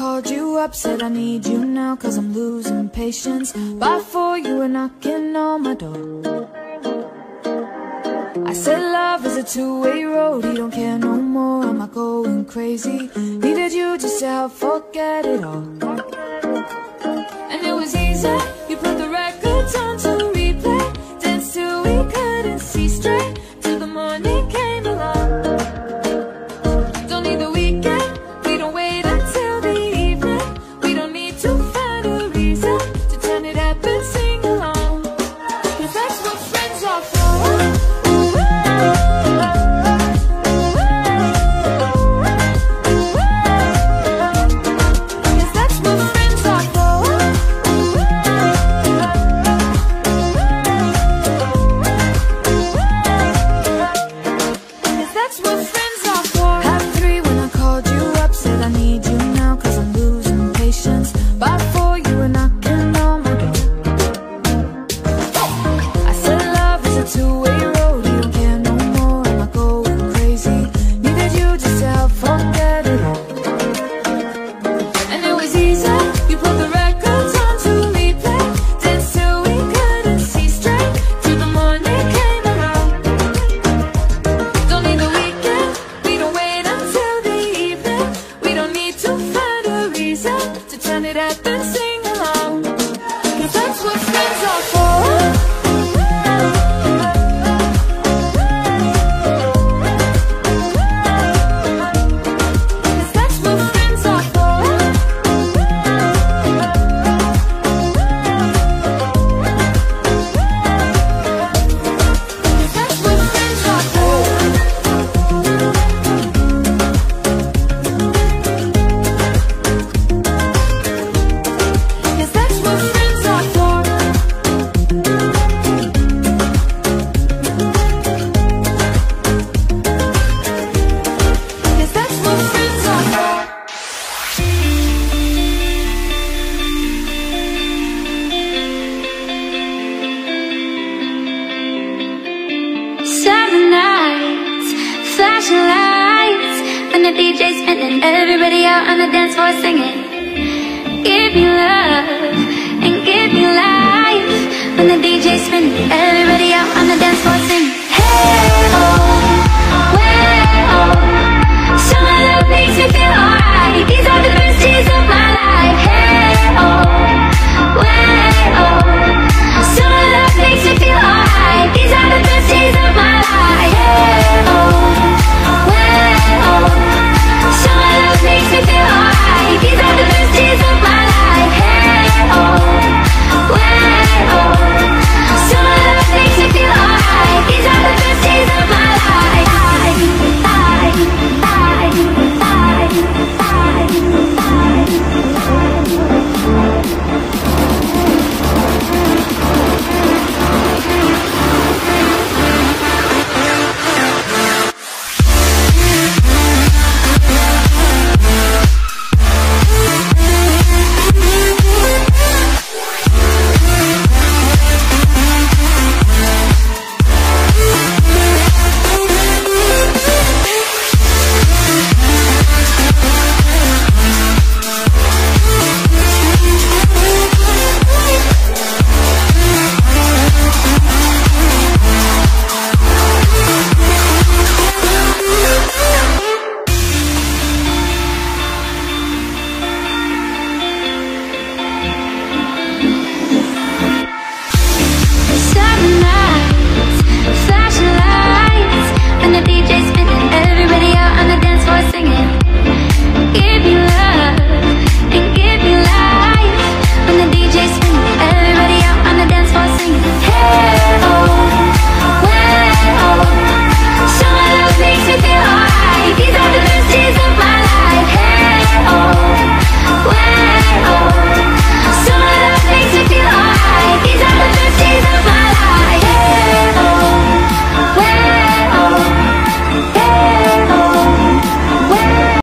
called you up, said I need you now, cause I'm losing patience. By 4 you were knocking on my door. I said love is a two-way road, you don't care no more, am I going crazy? Needed you just to help forget it all. And it was easy, you put the records on to replay, danced till we couldn't see straight, till the morning came along. Don't need the weekend, we don't wait until the evening, we don't need to find a reason to turn it up and sing along, cause that's what friends are for. Flashing lights when the DJ's spinning, everybody out on the dance floor singing. Give me love and give me life when the DJ's spinning, everybody out on the dance floor singing. Hey, oh.